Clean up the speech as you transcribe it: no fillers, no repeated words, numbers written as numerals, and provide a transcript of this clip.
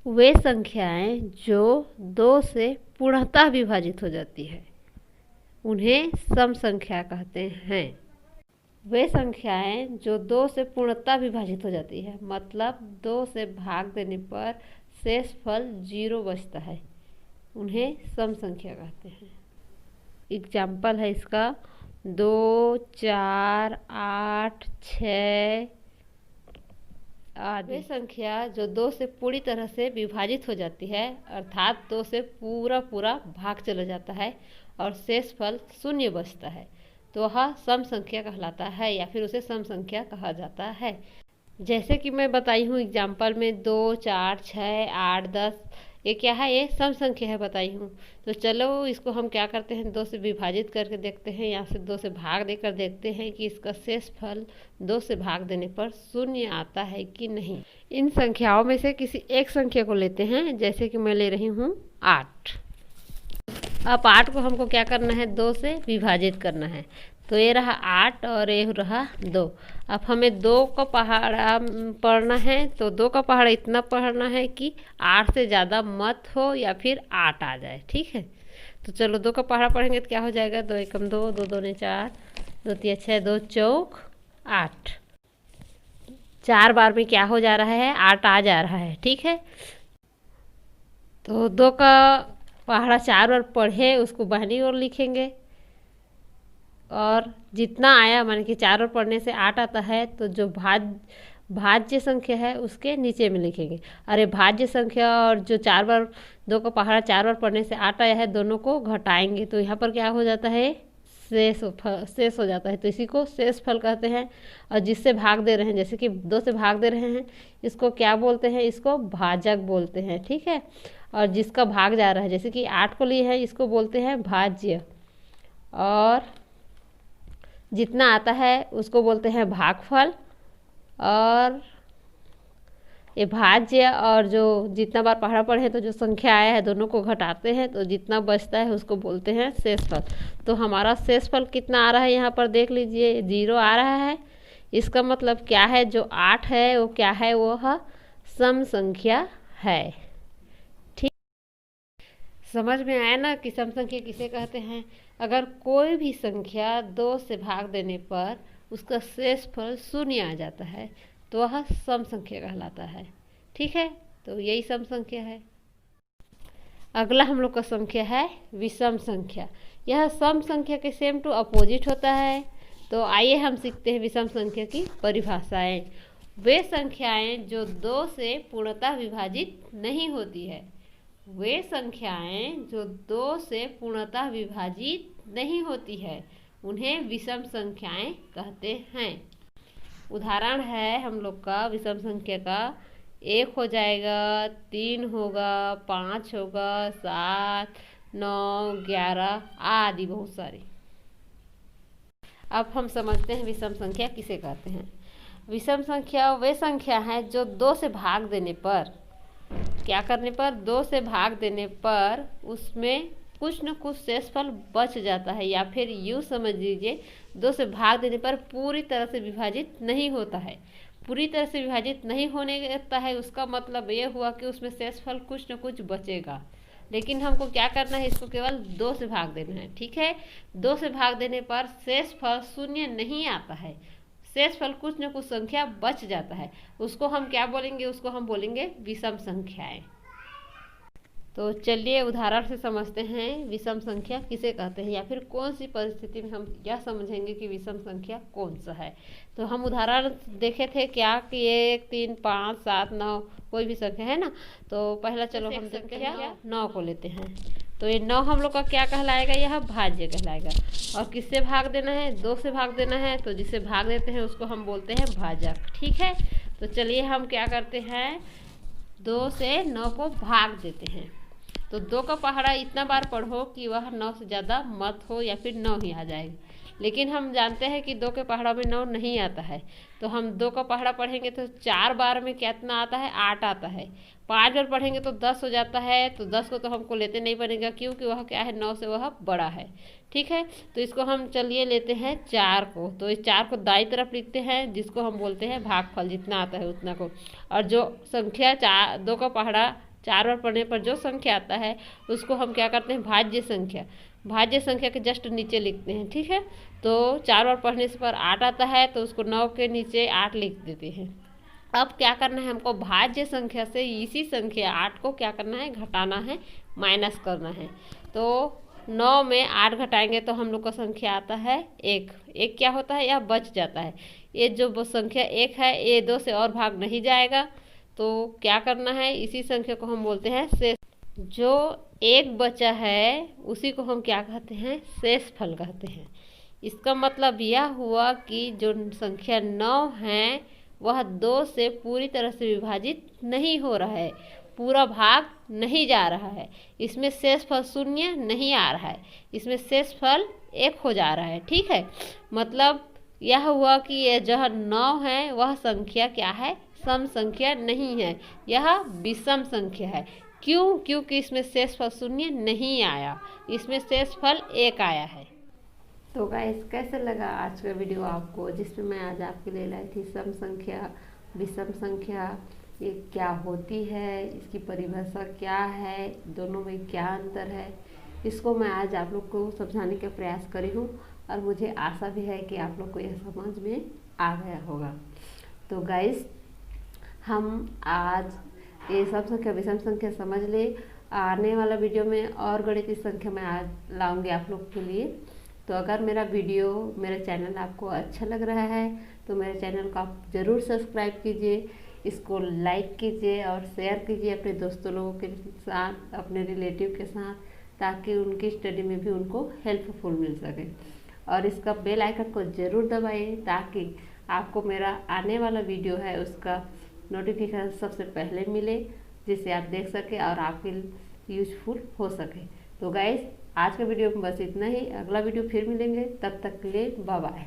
वे संख्याएं जो 2 से पूर्णतः विभाजित हो जाती है उन्हें सम संख्या कहते हैं। वे संख्याएं जो 2 से पूर्णतः विभाजित हो जाती है मतलब 2 से भाग देने पर शेष फल 0 बचता है, उन्हें सम संख्या कहते हैं। एग्जाम्पल है इसका 2, 4, 8, 6 आदि। वे संख्या जो 2 से पूरी तरह से विभाजित हो जाती है अर्थात 2 से पूरा भाग चला जाता है और शेष फल 0 बचता है तो वह सम संख्या कहलाता है या फिर उसे सम संख्या कहा जाता है। जैसे कि मैं बताई हूँ एग्जाम्पल में 2, 4, 6, 8, 10 ये क्या है, ये सम संख्या है बताई हूँ। तो चलो इसको हम क्या करते हैं 2 से विभाजित करके देखते हैं, यहाँ से 2 से भाग देकर देखते हैं कि इसका शेष फल 2 से भाग देने पर 0 आता है कि नहीं। इन संख्याओं में से किसी एक संख्या को लेते हैं, जैसे कि मैं ले रही हूँ 8। अब 8 को हमको क्या करना है 2 से विभाजित करना है, तो ये रहा 8 और ये रहा 2। अब हमें 2 का पहाड़ा पढ़ना है तो 2 का पहाड़ा इतना पढ़ना है कि 8 से ज़्यादा मत हो या फिर 8 आ जाए, ठीक है। तो चलो 2 का पहाड़ा पढ़ेंगे तो क्या हो जाएगा 2 एकम 2, 2 दूने 4, 2 तिया 6, 2 चौक 8। 4 बार में क्या हो जा रहा है 8 आ जा रहा है, ठीक है। तो 2 का पहाड़ा 4 बार पढ़े उसको बाहरी ओर लिखेंगे और जितना आया मान के 4 बार पढ़ने से 8 आता है तो जो भाज्य संख्या है उसके नीचे में लिखेंगे। अरे भाज्य संख्या और जो 4 बार 2 का पहाड़ा 4 बार पढ़ने से 8 आया है दोनों को घटाएंगे तो यहाँ पर क्या हो जाता है शेष हो जाता है, तो इसी को शेष फल कहते हैं। और जिससे भाग दे रहे हैं जैसे कि 2 से भाग दे रहे हैं इसको क्या बोलते हैं, इसको भाजक बोलते हैं, ठीक है। और जिसका भाग जा रहा है जैसे कि 8 को लिए है इसको बोलते हैं भाज्य और जितना आता है उसको बोलते हैं भागफल। और ये भाज्य और जो जितना बार पहाड़ा पढ़े तो जो संख्या आया है दोनों को घटाते हैं तो जितना बचता है उसको बोलते हैं शेषफल। तो हमारा शेषफल कितना आ रहा है यहाँ पर देख लीजिए 0 आ रहा है। इसका मतलब क्या है जो 8 है वो क्या है, वह सम संख्या है, ठीक। समझ में आया ना कि सम संख्या किसे कहते हैं। अगर कोई भी संख्या 2 से भाग देने पर उसका शेषफल 0 आ जाता है तो वह सम संख्या कहलाता है, ठीक है। तो यही सम संख्या है। अगला हम लोग का संख्या है विषम संख्या। यह सम संख्या के सेम टू अपोजिट होता है। तो आइए हम सीखते हैं विषम संख्या की परिभाषाएं। वे संख्याएं जो 2 से पूर्णतः विभाजित नहीं होती है, वे संख्याएं जो 2 से पूर्णतः विभाजित नहीं होती है उन्हें विषम संख्याएं कहते हैं। उदाहरण है हम लोग का विषम संख्या का 1 हो जाएगा, 3 होगा, 5 होगा, 7, 9, 11 आदि बहुत सारी। अब हम समझते हैं विषम संख्या किसे कहते हैं। विषम संख्या वे संख्या है जो 2 से भाग देने पर क्या करने पर 2 से भाग देने पर उसमें कुछ न कुछ शेषफल बच जाता है या फिर यूँ समझ लीजिए 2 से भाग देने पर पूरी तरह से विभाजित नहीं होता है। पूरी तरह से विभाजित नहीं होने देता है उसका मतलब ये हुआ कि उसमें शेषफल कुछ न कुछ बचेगा, लेकिन हमको क्या करना है इसको केवल 2 से भाग देना है, ठीक है। 2 से भाग देने पर शेषफल 0 नहीं आता है, शेषफल कुछ न कुछ संख्या बच जाता है, उसको हम क्या बोलेंगे, उसको हम बोलेंगे विषम संख्याएं। तो चलिए उदाहरण से समझते हैं विषम संख्या किसे कहते हैं या फिर कौन सी परिस्थिति में हम यह समझेंगे कि विषम संख्या कौन सा है। तो हम उदाहरण देखे थे क्या कि 1, 3, 5, 7, 9 कोई भी संख्या है ना। तो पहला चलो हम देखते हैं 9 को लेते हैं। तो ये 9 हम लोग का क्या कहलाएगा, यह भाज्य कहलाएगा। और किससे भाग देना है 2 से भाग देना है, तो जिसे भाग देते हैं उसको हम बोलते हैं भाजक, ठीक है। तो चलिए हम क्या करते हैं 2 से 9 को भाग देते हैं। तो 2 का पहाड़ा इतना बार पढ़ो कि वह 9 से ज़्यादा मत हो या फिर 9 ही आ जाएगा। लेकिन हम जानते हैं कि 2 के पहाड़ा में 9 नहीं आता है, तो हम 2 का पहाड़ा पढ़ेंगे तो 4 बार में कितना आता है 8 आता है। 5 बार पढ़ेंगे तो 10 हो जाता है, तो 10 को तो हमको लेते नहीं पड़ेगा क्योंकि वह क्या है 9 से वह बड़ा है, ठीक है। तो इसको हम चलिए लेते हैं 4 को। तो इस 4 को दाईं तरफ लिखते हैं जिसको हम बोलते हैं भागफल, जितना आता है उतना को। और जो संख्या 2 का पहाड़ा 4 बार पढ़ने पर जो संख्या आता है उसको हम क्या करते हैं, भाज्य संख्या के जस्ट नीचे लिखते हैं। ठीक है, तो 4 बार पढ़ने से पर 8 आता है तो उसको 9 के नीचे 8 लिख देते हैं। अब क्या करना है हमको, भाज्य संख्या से इसी संख्या 8 को क्या करना है, घटाना है, माइनस करना है। तो 9 में 8 घटाएंगे तो हम लोग का संख्या आता है 1। एक क्या होता है, यह बच जाता है। ये जो वो संख्या 1 है ये 2 से और भाग नहीं जाएगा, तो क्या करना है, इसी संख्या को हम बोलते हैं शेष। जो 1 बचा है उसी को हम क्या कहते हैं, शेषफल कहते हैं। इसका मतलब यह हुआ कि जो संख्या 9 है वह 2 से पूरी तरह से विभाजित नहीं हो रहा है, पूरा भाग नहीं जा रहा है, इसमें शेषफल 0 नहीं आ रहा है, इसमें शेषफल 1 हो जा रहा है। ठीक है, मतलब यह हुआ कि यह जो 9 है वह संख्या क्या है, सम संख्या नहीं है, यह विषम संख्या है। क्यों? क्योंकि इसमें शेषफल 0 नहीं आया, इसमें शेषफल 1 आया है। तो गाइस, कैसे लगा आज का वीडियो आपको, जिसमें मैं आज आपके लिए लाई थी सम संख्या, विषम संख्या, ये क्या होती है, इसकी परिभाषा क्या है, दोनों में क्या अंतर है, इसको मैं आज आप लोग को समझाने का प्रयास करी हूँ और मुझे आशा भी है कि आप लोग को यह समझ में आ गया होगा। तो गाइस, हम आज ये सम संख्या विषम संख्या समझ ले। आने वाला वीडियो में और गणितीय संख्या मैं आज लाऊंगी आप लोग के लिए। तो अगर मेरा वीडियो, मेरा चैनल आपको अच्छा लग रहा है तो मेरे चैनल को आप ज़रूर सब्सक्राइब कीजिए, इसको लाइक कीजिए और शेयर कीजिए अपने दोस्तों लोगों के साथ, अपने रिलेटिव के साथ, ताकि उनकी स्टडी में भी उनको हेल्पफुल मिल सके। और इसका बेल आइकन को ज़रूर दबाइए ताकि आपको मेरा आने वाला वीडियो है उसका नोटिफिकेशन सबसे पहले मिले, जिससे आप देख सके और आपके यूजफुल हो सके। तो गाइस, आज का वीडियो में बस इतना ही। अगला वीडियो फिर मिलेंगे, तब तक के लिए बाय बाय।